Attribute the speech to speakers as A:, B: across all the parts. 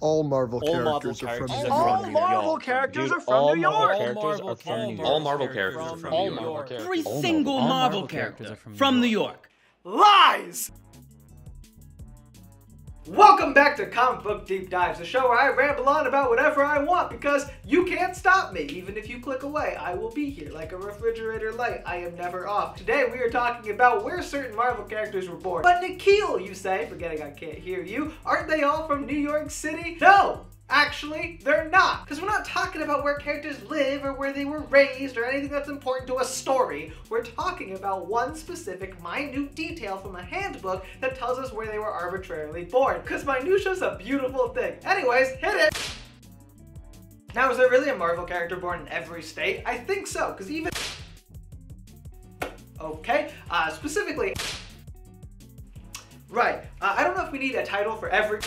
A: All Marvel
B: All Marvel
A: characters are from
B: characters
A: New
B: are
A: York.
B: from
C: All
B: New
C: Marvel
B: York.
C: characters
D: Dude,
C: are from
D: all
C: New
D: Marvel
C: York.
D: characters are from New York.
B: All Marvel characters are from
D: All
B: New
D: Marvel
B: York.
D: characters.
E: Every
D: All
E: single
D: Marvel
E: Marvel
D: characters
E: character
D: are
E: from New York.
C: Lies! Welcome back to Comic Book Deep Dives, the show where I ramble on about whatever I want because you can't stop me. Even if you click away, I will be here like a refrigerator light. I am never off. Today we are talking about where certain Marvel characters were born. But Nikhil, you say, forgetting I can't hear you, aren't they all from New York City? No! Actually, they're not. Because we're not talking about where characters live or where they were raised or anything that's important to a story. We're talking about one specific minute detail from a handbook that tells us where they were arbitrarily born. Because minutia's a beautiful thing. Anyways, hit it! Now, is there really a Marvel character born in every state? I think so, because even... Okay, specifically... Right, I don't know if we need a title for every...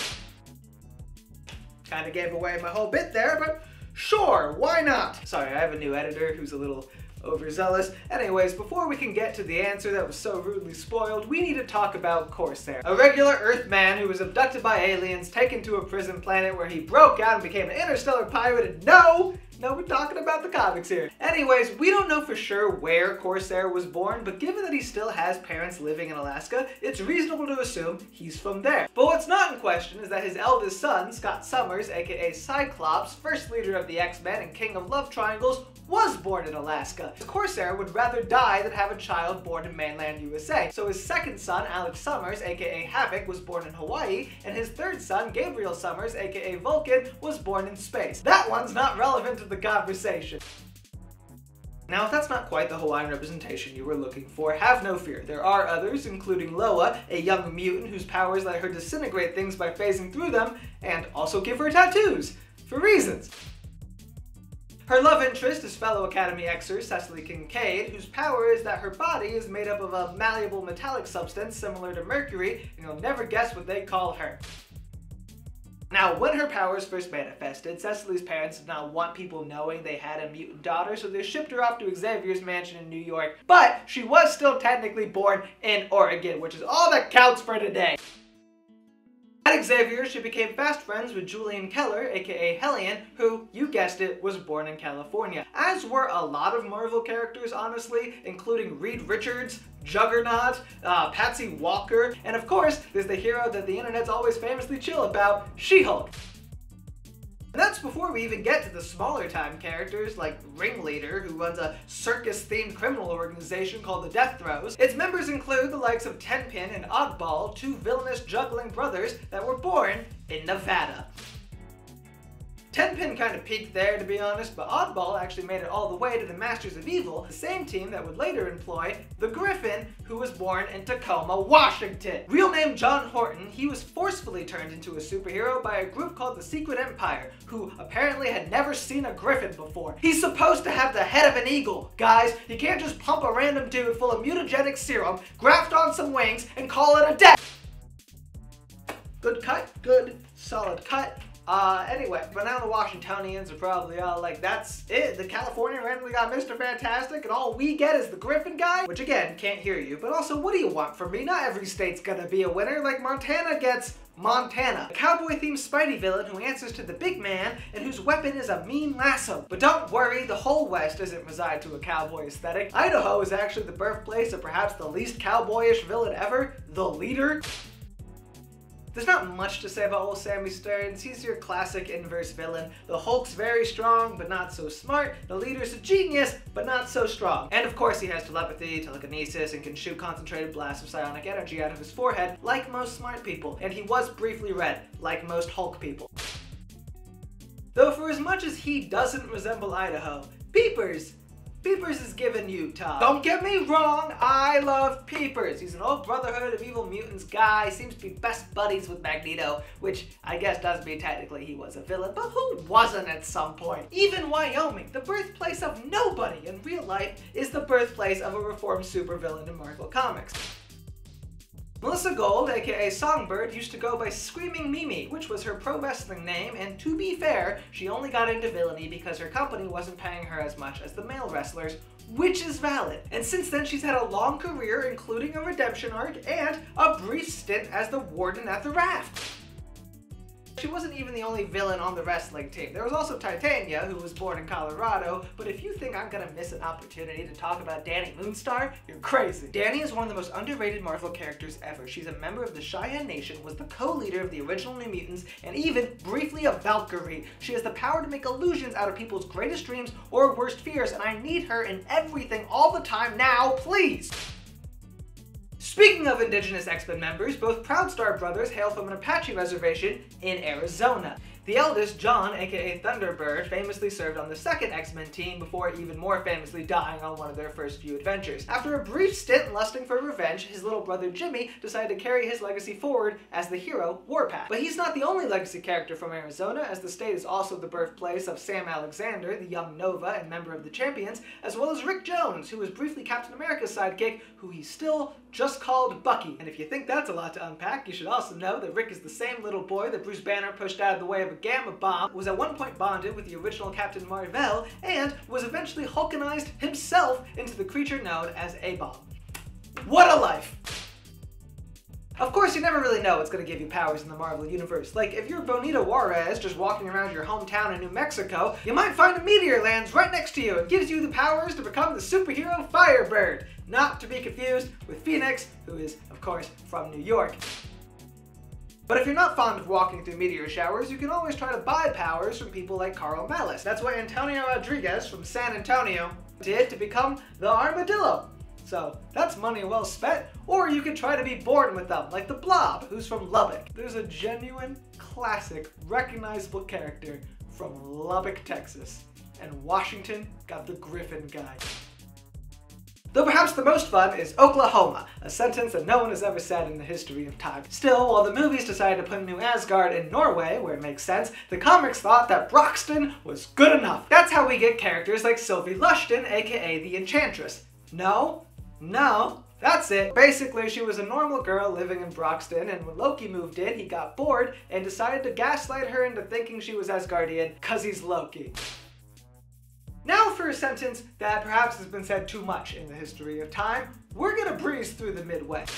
C: Kind of gave away my whole bit there, but sure, why not? Sorry, I have a new editor who's a little overzealous. Anyways, before we can get to the answer that was so rudely spoiled, we need to talk about Corsair. A regular Earthman who was abducted by aliens, taken to a prison planet where he broke out and became an interstellar pirate, and no, we're talking about the comics here. Anyways, we don't know for sure where Corsair was born, but given that he still has parents living in Alaska, it's reasonable to assume he's from there. But what's not in question is that his eldest son, Scott Summers, aka Cyclops, first leader of the X-Men and king of love triangles, was born in Alaska. Corsair would rather die than have a child born in mainland USA. So his second son, Alex Summers, aka Havoc, was born in Hawaii, and his third son, Gabriel Summers, aka Vulcan, was born in space. That one's not relevant to the conversation. Now, if that's not quite the Hawaiian representation you were looking for, have no fear. There are others, including Loa, a young mutant whose powers let her disintegrate things by phasing through them, and also give her tattoos, for reasons. Her love interest is fellow Academy Xer Cecily Kincaid, whose power is that her body is made up of a malleable metallic substance similar to mercury, and you'll never guess what they call her. Now, when her powers first manifested, Cecily's parents did not want people knowing they had a mutant daughter, so they shipped her off to Xavier's mansion in New York, but she was still technically born in Oregon, which is all that counts for today. At Xavier, she became fast friends with Julian Keller, aka Hellion, who, you guessed it, was born in California. As were a lot of Marvel characters, honestly, including Reed Richards, Juggernaut, Patsy Walker, and of course, there's the hero that the internet's always famously chill about, She-Hulk. And that's before we even get to the smaller time characters like Ringleader, who runs a circus-themed criminal organization called the Death Throes. Its members include the likes of Tenpin and Oddball, two villainous juggling brothers that were born in Nevada. Tenpin kind of peaked there, to be honest, but Oddball actually made it all the way to the Masters of Evil, the same team that would later employ the Griffin, who was born in Tacoma, Washington. Real name John Horton, he was forcefully turned into a superhero by a group called the Secret Empire, who apparently had never seen a Griffin before. He's supposed to have the head of an eagle. Guys, you can't just pump a random dude full of mutagenic serum, graft on some wings, and call it a day. Good cut, good, solid cut. Anyway, but now the Washingtonians are probably all like, that's it, the California randomly got Mr. Fantastic and all we get is the Griffin guy? Which again, can't hear you, but also what do you want from me? Not every state's gonna be a winner, like Montana gets Montana, a cowboy-themed Spidey villain who answers to the big man and whose weapon is a mean lasso. But don't worry, the whole West doesn't reside to a cowboy aesthetic. Idaho is actually the birthplace of perhaps the least cowboyish villain ever, the Leader. There's not much to say about old Sammy Stearns. He's your classic inverse villain. The Hulk's very strong, but not so smart. The Leader's a genius, but not so strong. And of course he has telepathy, telekinesis, and can shoot concentrated blasts of psionic energy out of his forehead, like most smart people. And he was briefly red, like most Hulk people. Though for as much as he doesn't resemble Idaho, Peepers is giving Utah. Don't get me wrong, I love Peepers. He's an old Brotherhood of Evil Mutants guy, seems to be best buddies with Magneto, which I guess does mean technically he was a villain, but who wasn't at some point? Even Wyoming, the birthplace of nobody in real life, is the birthplace of a reformed supervillain in Marvel Comics. Melissa Gold, aka Songbird, used to go by Screaming Mimi, which was her pro wrestling name, and to be fair, she only got into villainy because her company wasn't paying her as much as the male wrestlers, which is valid. And since then, she's had a long career, including a redemption arc and a brief stint as the warden at the Raft. She wasn't even the only villain on the wrestling team. There was also Titania, who was born in Colorado, but if you think I'm gonna miss an opportunity to talk about Dani Moonstar, you're crazy. Dani is one of the most underrated Marvel characters ever. She's a member of the Cheyenne Nation, was the co-leader of the original New Mutants, and even briefly a Valkyrie. She has the power to make illusions out of people's greatest dreams or worst fears, and I need her in everything all the time now, please! Speaking of indigenous X-Men members, both Proudstar brothers hail from an Apache reservation in Arizona. The eldest, John, aka Thunderbird, famously served on the second X-Men team before even more famously dying on one of their first few adventures. After a brief stint lusting for revenge, his little brother Jimmy decided to carry his legacy forward as the hero Warpath. But he's not the only legacy character from Arizona, as the state is also the birthplace of Sam Alexander, the young Nova and member of the Champions, as well as Rick Jones, who was briefly Captain America's sidekick, who he's still just called Bucky. And if you think that's a lot to unpack, you should also know that Rick is the same little boy that Bruce Banner pushed out of the way of a gamma bomb, was at one point bonded with the original Captain Marvel, and was eventually Hulkanized himself into the creature known as A-Bomb. What a life! Of course, you never really know what's going to give you powers in the Marvel Universe. Like, if you're Bonita Juarez just walking around your hometown in New Mexico, you might find a meteor lands right next to you and gives you the powers to become the superhero Firebird. Not to be confused with Phoenix, who is, of course, from New York. But if you're not fond of walking through meteor showers, you can always try to buy powers from people like Carl Malice. That's what Antonio Rodriguez from San Antonio did to become the Armadillo. So that's money well spent, or you could try to be born with them, like the Blob, who's from Lubbock. There's a genuine, classic, recognizable character from Lubbock, Texas, and Washington got the Griffin guy. Though perhaps the most fun is Oklahoma, a sentence that no one has ever said in the history of time. Still, while the movies decided to put New Asgard in Norway, where it makes sense, the comics thought that Broxton was good enough. That's how we get characters like Sylvie Lushton, aka the Enchantress. No, that's it. Basically, she was a normal girl living in Broxton, and when Loki moved in, he got bored and decided to gaslight her into thinking she was Asgardian, cause he's Loki. Now for a sentence that perhaps has been said too much in the history of time, we're gonna breeze through the Midwest.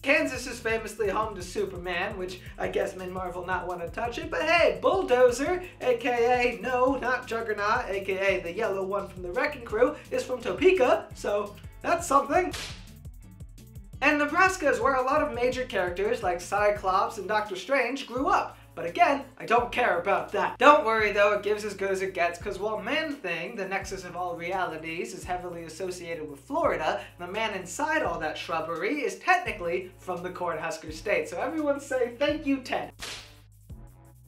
C: Kansas is famously home to Superman, which I guess made Marvel not want to touch it, but hey, Bulldozer, aka no, not Juggernaut, aka the yellow one from the Wrecking Crew, is from Topeka, so that's something. And Nebraska is where a lot of major characters like Cyclops and Doctor Strange grew up. But again, I don't care about that. Don't worry though, it gives as good as it gets, because while Man-Thing, the nexus of all realities, is heavily associated with Florida, the man inside all that shrubbery is technically from the Cornhusker State. So everyone say thank you, Ted.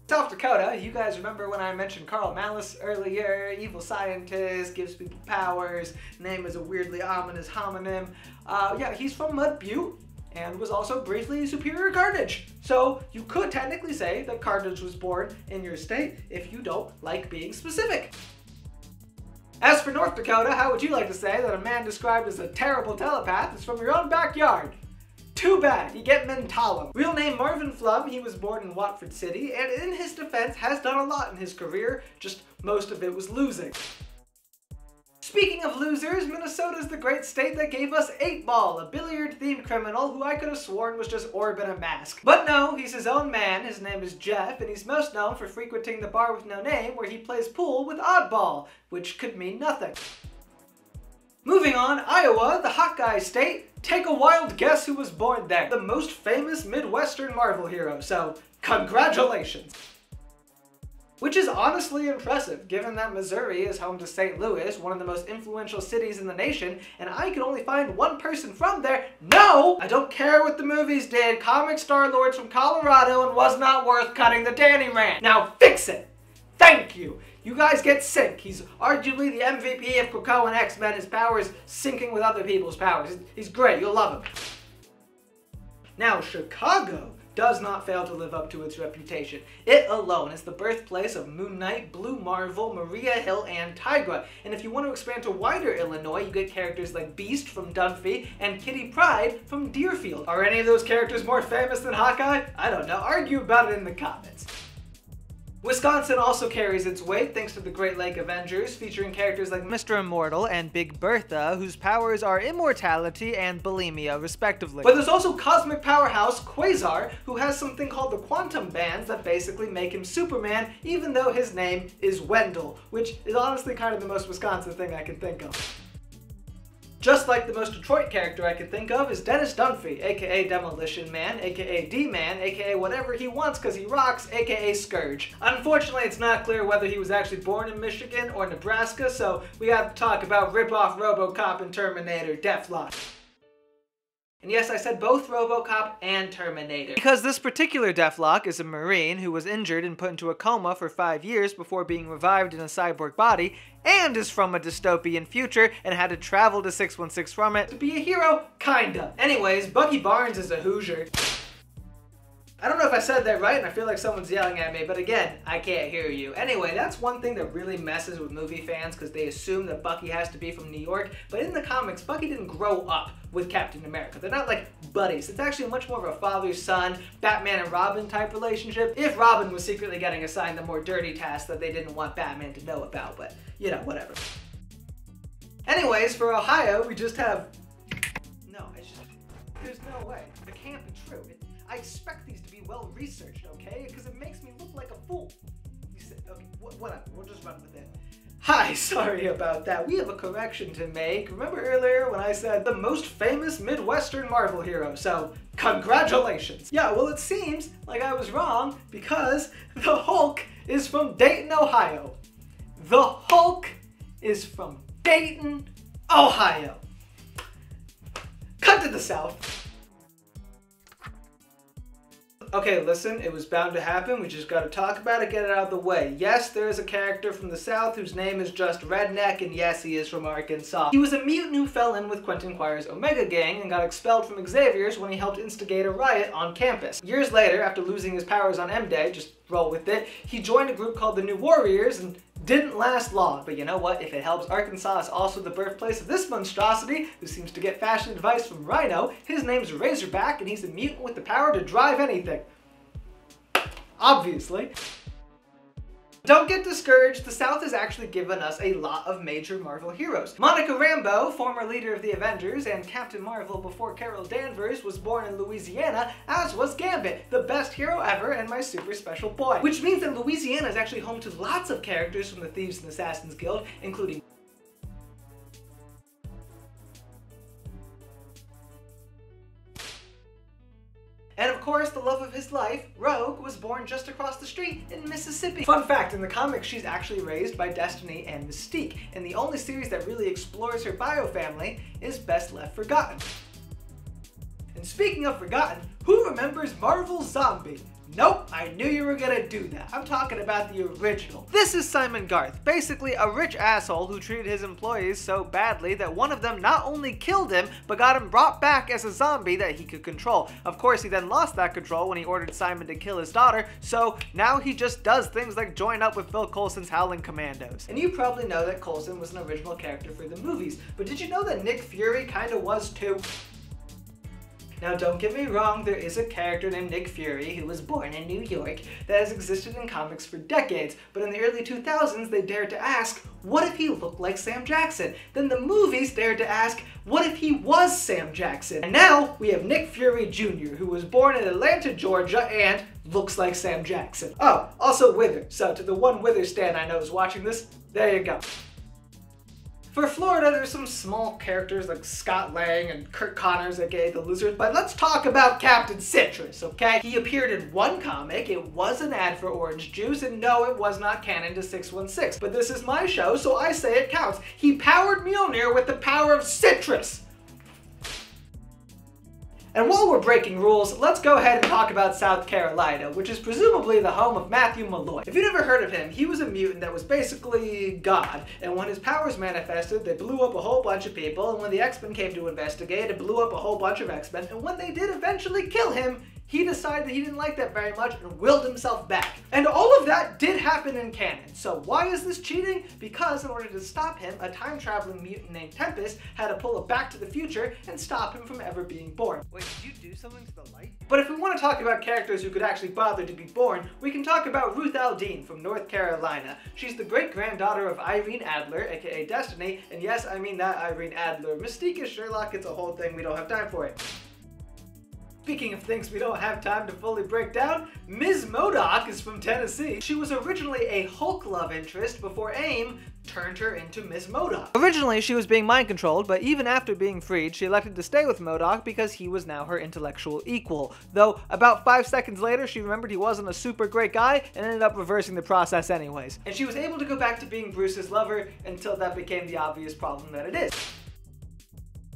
C: South Dakota, you guys remember when I mentioned Carl Malice earlier? Evil scientist, gives people powers, name is a weirdly ominous homonym. Yeah, he's from Mud Butte, and was also briefly Superior Carnage. So you could technically say that Carnage was born in your state if you don't like being specific. As for North Dakota, how would you like to say that a man described as a terrible telepath is from your own backyard? Too bad, you get mentalum. Real name Marvin Flum, he was born in Watford City, and in his defense has done a lot in his career, just most of it was losing. Speaking of losers, Minnesota's the great state that gave us 8-Ball, a billiard-themed criminal who I could have sworn was just Orb in a mask. But no, he's his own man, his name is Jeff, and he's most known for frequenting the bar with no name where he plays pool with Oddball, which could mean nothing. Moving on, Iowa, the Hawkeye state. Take a wild guess who was born there. The most famous Midwestern Marvel hero, so congratulations. Which is honestly impressive, given that Missouri is home to St. Louis, one of the most influential cities in the nation, and I could only find one person from there. No! I don't care what the movies did. Comic Star-Lord's from Colorado and was not worth cutting the Dani rant. Now fix it! Thank you! You guys get sync. He's arguably the MVP of Krakoa and X-Men. His powers syncing with other people's powers. He's great. You'll love him. Now, Chicago does not fail to live up to its reputation. It alone is the birthplace of Moon Knight, Blue Marvel, Maria Hill, and Tigra. And if you want to expand to wider Illinois, you get characters like Beast from Dunphy and Kitty Pryde from Deerfield. Are any of those characters more famous than Hawkeye? I don't know. Argue about it in the comments. Wisconsin also carries its weight thanks to the Great Lake Avengers, featuring characters like Mr. Immortal and Big Bertha, whose powers are immortality and bulimia, respectively. But there's also cosmic powerhouse Quasar, who has something called the quantum bands that basically make him Superman, even though his name is Wendell, which is honestly kind of the most Wisconsin thing I can think of. Just like the most Detroit character I can think of is Dennis Dunphy, aka Demolition Man, aka D-Man, aka whatever he wants cause he rocks, aka Scourge. Unfortunately, it's not clear whether he was actually born in Michigan or Nebraska, so we have to talk about rip-off RoboCop and Terminator Deathlock. And yes, I said both RoboCop and Terminator. Because this particular Deathlock is a Marine who was injured and put into a coma for 5 years before being revived in a cyborg body, and is from a dystopian future and had to travel to 616 from it to be a hero, kinda. Anyways, Bucky Barnes is a Hoosier. I don't know if I said that right, and I feel like someone's yelling at me, but again, I can't hear you. Anyway, that's one thing that really messes with movie fans, because they assume that Bucky has to be from New York, but in the comics, Bucky didn't grow up with Captain America. They're not like buddies. It's actually much more of a father-son, Batman and Robin type relationship, if Robin was secretly getting assigned the more dirty tasks that they didn't want Batman to know about, but, you know, whatever. Anyways, for Ohio, we just have... No, it's just... There's no way. It can't be true. I expect these to be well researched, okay? Because it makes me look like a fool. You said, okay, whatever, we'll just run with it. Hi, sorry about that. We have a correction to make. Remember earlier when I said the most famous Midwestern Marvel hero? So, congratulations. Yeah, well, it seems like I was wrong because the Hulk is from Dayton, Ohio. The Hulk is from Dayton, Ohio. Cut to the South. Okay, listen, it was bound to happen. We just gotta talk about it, get it out of the way. Yes, there is a character from the South whose name is just Redneck, and yes, he is from Arkansas. He was a mutant who fell in with Quentin Quire's Omega Gang and got expelled from Xavier's when he helped instigate a riot on campus. Years later, after losing his powers on M-Day, just roll with it, he joined a group called the New Warriors and didn't last long. But you know what? If it helps, Arkansas is also the birthplace of this monstrosity who seems to get fashion advice from Rhino. His name's Razorback, and he's a mutant with the power to drive anything. Obviously. Don't get discouraged, the South has actually given us a lot of major Marvel heroes. Monica Rambeau, former leader of the Avengers, and Captain Marvel before Carol Danvers, was born in Louisiana, as was Gambit, the best hero ever and my super special boy. Which means that Louisiana is actually home to lots of characters from the Thieves and Assassins Guild, including and of course, the love of his life, Rogue, was born just across the street in Mississippi. Fun fact, in the comics, she's actually raised by Destiny and Mystique, and the only series that really explores her bio family is Best Left Forgotten. And speaking of forgotten, who remembers Marvel Zombie? Nope, I knew you were gonna do that. I'm talking about the original. This is Simon Garth, basically a rich asshole who treated his employees so badly that one of them not only killed him, but got him brought back as a zombie that he could control. Of course, he then lost that control when he ordered Simon to kill his daughter, so now he just does things like join up with Phil Coulson's Howling Commandos. And you probably know that Coulson was an original character for the movies, but did you know that Nick Fury kinda was too? Now don't get me wrong, there is a character named Nick Fury who was born in New York that has existed in comics for decades, but in the early 2000s they dared to ask, what if he looked like Sam Jackson? Then the movies dared to ask, what if he was Sam Jackson? And now we have Nick Fury Jr., who was born in Atlanta, Georgia, and looks like Sam Jackson. Oh, also Wither, so to the one Wither stan I know is watching this, there you go. For Florida, there's some small characters like Scott Lang and Kurt Connors, aka the Lizard, but let's talk about Captain Citrus, okay? He appeared in one comic, it was an ad for orange juice, and no, it was not canon to 616, but this is my show, so I say it counts. He powered Mjolnir with the power of citrus! And while we're breaking rules, let's go ahead and talk about South Carolina, which is presumably the home of Matthew Malloy. If you've never heard of him, he was a mutant that was basically God, and when his powers manifested, they blew up a whole bunch of people, and when the X-Men came to investigate, it blew up a whole bunch of X-Men, and when they did eventually kill him, he decided that he didn't like that very much and willed himself back. And all of that did happen in canon. So why is this cheating? Because in order to stop him, a time-traveling mutant named Tempest had to pull a Back to the Future and stop him from ever being born.
A: Wait, did you do something to the light?
C: But if we want to talk about characters who could actually bother to be born, we can talk about Ruth Aldine from North Carolina. She's the great-granddaughter of Irene Adler, aka Destiny, and yes, I mean that Irene Adler. Mystique as Sherlock, it's a whole thing, we don't have time for it. Speaking of things we don't have time to fully break down, Ms. MODOK is from Tennessee. She was originally a Hulk love interest before AIM turned her into Ms. MODOK. Originally, she was being mind-controlled, but even after being freed, she elected to stay with MODOK because he was now her intellectual equal. Though, about 5 seconds later, she remembered he wasn't a super great guy and ended up reversing the process anyways. And she was able to go back to being Bruce's lover until that became the obvious problem that it is.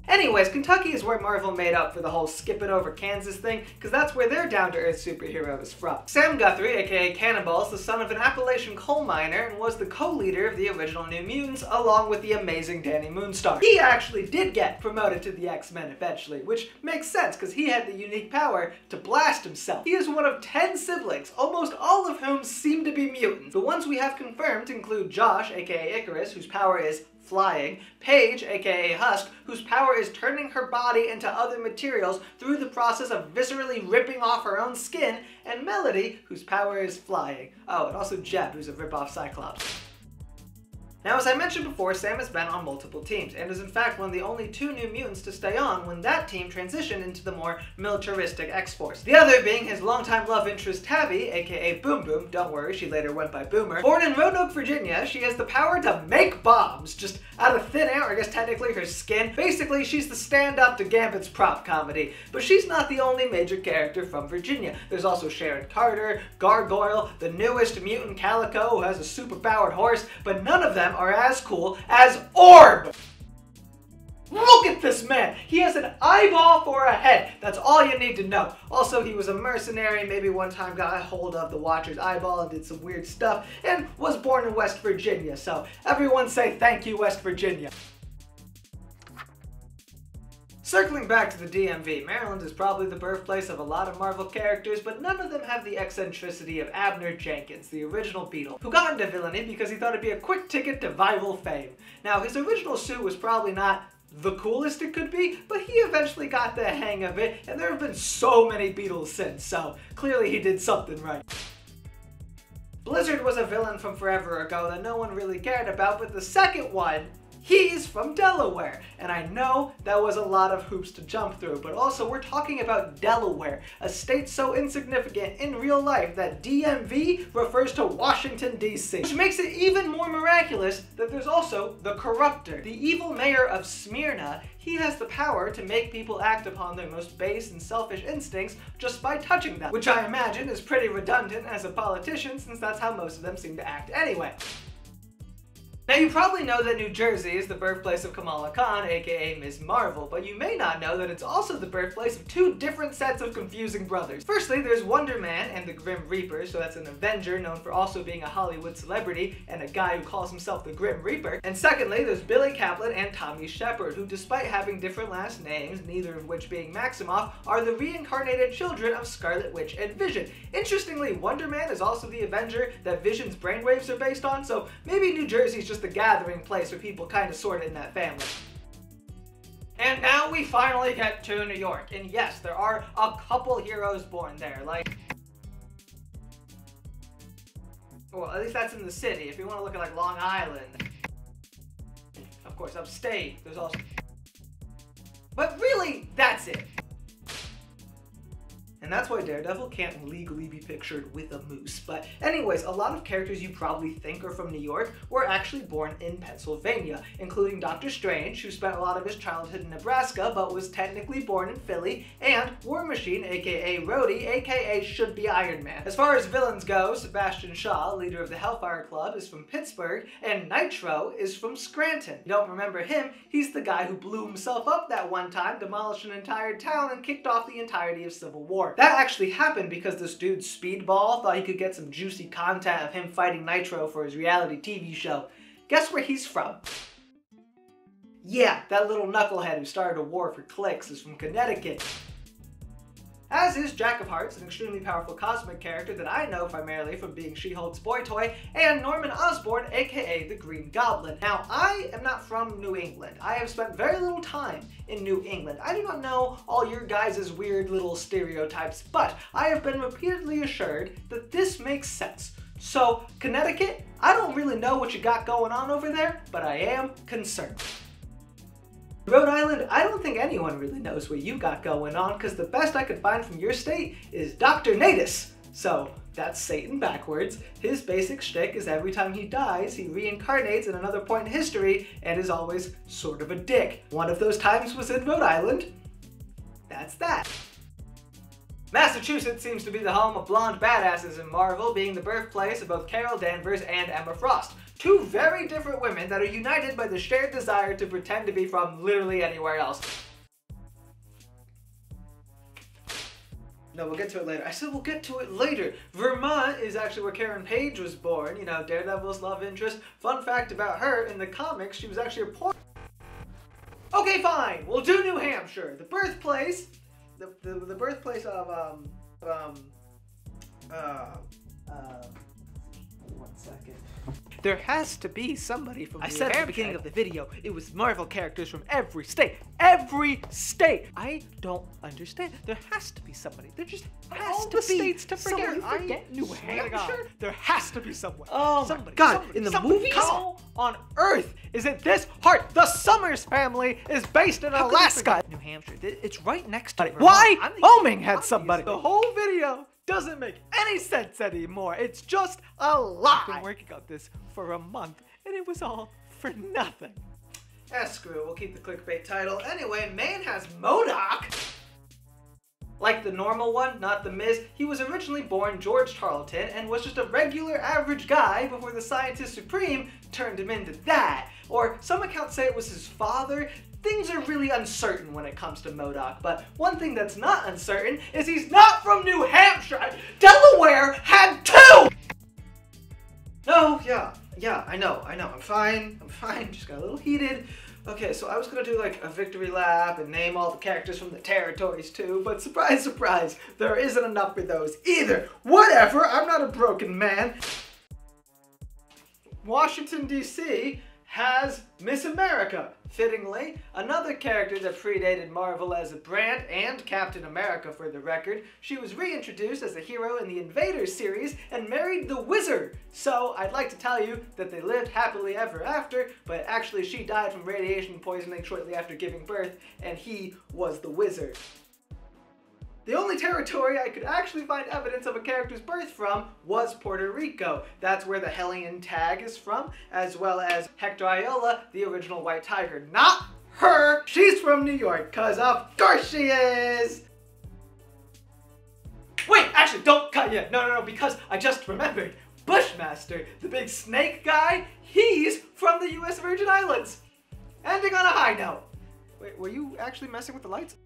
C: Anyways, Kentucky is where Marvel made up for the whole skip it over Kansas thing, because that's where their down-to-earth superhero is from. Sam Guthrie, aka Cannonball, is the son of an Appalachian coal miner and was the co-leader of the original New Mutants, along with the amazing Danny Moonstar. He actually did get promoted to the X-Men eventually, which makes sense because he had the unique power to blast himself. He is one of 10 siblings, almost all of whom seem to be mutants. The ones we have confirmed include Josh, aka Icarus, whose power is flying, Paige, aka Husk, whose power is turning her body into other materials through the process of viscerally ripping off her own skin, and Melody, whose power is flying. Oh, and also Jeb, who's a rip-off Cyclops. Now, as I mentioned before, Sam has been on multiple teams, and is in fact one of the only 2 New Mutants to stay on when that team transitioned into the more militaristic X-Force. The other being his longtime love interest Tabby, aka Boom Boom, don't worry, she later went by Boomer. Born in Roanoke, Virginia, she has the power to make bombs, just out of thin air, or I guess technically her skin. Basically, she's the stand-up to Gambit's prop comedy. But she's not the only major character from Virginia. There's also Sharon Carter, Gargoyle, the newest mutant Calico who has a super-powered horse, but none of them are as cool as Orb! Look at this man! He has an eyeball for a head. That's all you need to know. Also, he was a mercenary, maybe one time got a hold of the Watcher's eyeball and did some weird stuff, and was born in West Virginia. So everyone say thank you, West Virginia. Circling back to the DMV, Maryland is probably the birthplace of a lot of Marvel characters, but none of them have the eccentricity of Abner Jenkins, the original Beetle, who got into villainy because he thought it'd be a quick ticket to viral fame. Now, his original suit was probably not the coolest it could be, but he eventually got the hang of it, and there have been so many Beetles since, so clearly he did something right. Blizzard was a villain from forever ago that no one really cared about, but the second one, he's from Delaware, and I know that was a lot of hoops to jump through, but also we're talking about Delaware, a state so insignificant in real life that DMV refers to Washington, D.C. Which makes it even more miraculous that there's also the Corruptor, the evil mayor of Smyrna. He has the power to make people act upon their most base and selfish instincts just by touching them, which I imagine is pretty redundant as a politician since that's how most of them seem to act anyway. Now, you probably know that New Jersey is the birthplace of Kamala Khan, aka Ms. Marvel, but you may not know that it's also the birthplace of 2 different sets of confusing brothers. Firstly, there's Wonder Man and the Grim Reaper, so that's an Avenger known for also being a Hollywood celebrity and a guy who calls himself the Grim Reaper. And secondly, there's Billy Kaplan and Tommy Shepard, who despite having different last names, neither of which being Maximoff, are the reincarnated children of Scarlet Witch and Vision. Interestingly, Wonder Man is also the Avenger that Vision's brainwaves are based on, so maybe New Jersey's just the gathering place for people kind of sorted in that family. And now we finally get to New York, and yes, there are a couple heroes born there, like, well, at least that's in the city. If you want to look at like Long Island, of course upstate, there's also, but really, that's it. And that's why Daredevil can't legally be pictured with a moose. But anyways, a lot of characters you probably think are from New York were actually born in Pennsylvania, including Doctor Strange, who spent a lot of his childhood in Nebraska, but was technically born in Philly, and War Machine, aka Rhodey, aka Should Be Iron Man. As far as villains go, Sebastian Shaw, leader of the Hellfire Club, is from Pittsburgh, and Nitro is from Scranton. You don't remember him? He's the guy who blew himself up that one time, demolished an entire town, and kicked off the entirety of Civil War. That actually happened because this dude Speedball thought he could get some juicy content of him fighting Nitro for his reality TV show. Guess where he's from? Yeah, that little knucklehead who started a war for clicks is from Connecticut. As is Jack of Hearts, an extremely powerful cosmic character that I know primarily from being She-Hulk's boy toy, and Norman Osborn, aka the Green Goblin. Now, I am not from New England. I have spent very little time in New England. I do not know all your guys' weird little stereotypes, but I have been repeatedly assured that this makes sense. So, Connecticut, I don't really know what you got going on over there, but I am concerned. Rhode Island, I don't think anyone really knows what you got going on, because the best I could find from your state is Dr. Natus. So, that's Satan backwards. His basic shtick is every time he dies, he reincarnates at another point in history and is always sort of a dick. One of those times was in Rhode Island. That's that. Massachusetts seems to be the home of blonde badasses in Marvel, being the birthplace of both Carol Danvers and Emma Frost. Two very different women that are united by the shared desire to pretend to be from literally anywhere else. No, we'll get to it later. I said we'll get to it later. Vermont is actually where Karen Page was born, you know, Daredevil's love interest. Fun fact about her, in the comics, she was actually a porn. Okay, fine, we'll do New Hampshire. The birthplace, the birthplace of, one second. There has to be somebody from New Hampshire. I said at the beginning of the video, it was Marvel characters from every state. Every state! I don't understand. There has to be somebody. There just has to be states to forget. I forget New Hampshire. There has to be someone. Oh somebody, my God! Somebody, in the movie, how on earth is it this hard? The Summers family is based in Alaska. New Hampshire. It's right next to Vermont. Why? Homing had somebody. The whole video doesn't make any sense anymore. It's just a lie. I've been working on this for a month, and it was all for nothing. Screw it. We'll keep the clickbait title. Anyway, Maine has MODOK. Like the normal one, not the Miz. He was originally born George Tarleton and was just a regular average guy before the Scientist Supreme turned him into that. Or some accounts say it was his father. Things are really uncertain when it comes to MODOK, but one thing that's not uncertain is he's not from New Hampshire! Delaware had two! No, yeah, I know, I'm fine, just got a little heated. Okay, so I was gonna do like a victory lap and name all the characters from the territories too, but surprise, surprise, there isn't enough for those either. Whatever, I'm not a broken man. Washington, D.C. has Miss America. Fittingly, another character that predated Marvel as a brand, and Captain America for the record. She was reintroduced as a hero in the Invaders series and married the Wizard. So I'd like to tell you that they lived happily ever after, but actually she died from radiation poisoning shortly after giving birth, and he was the Wizard. The only territory I could actually find evidence of a character's birth from was Puerto Rico. That's where the Hellion tag is from, as well as Hector Iola, the original White Tiger. Not her! She's from New York, cause of course she is! Wait, actually, don't cut yet. No, because I just remembered. Bushmaster, the big snake guy, he's from the US Virgin Islands. Ending on a high note. Wait, were you actually messing with the lights?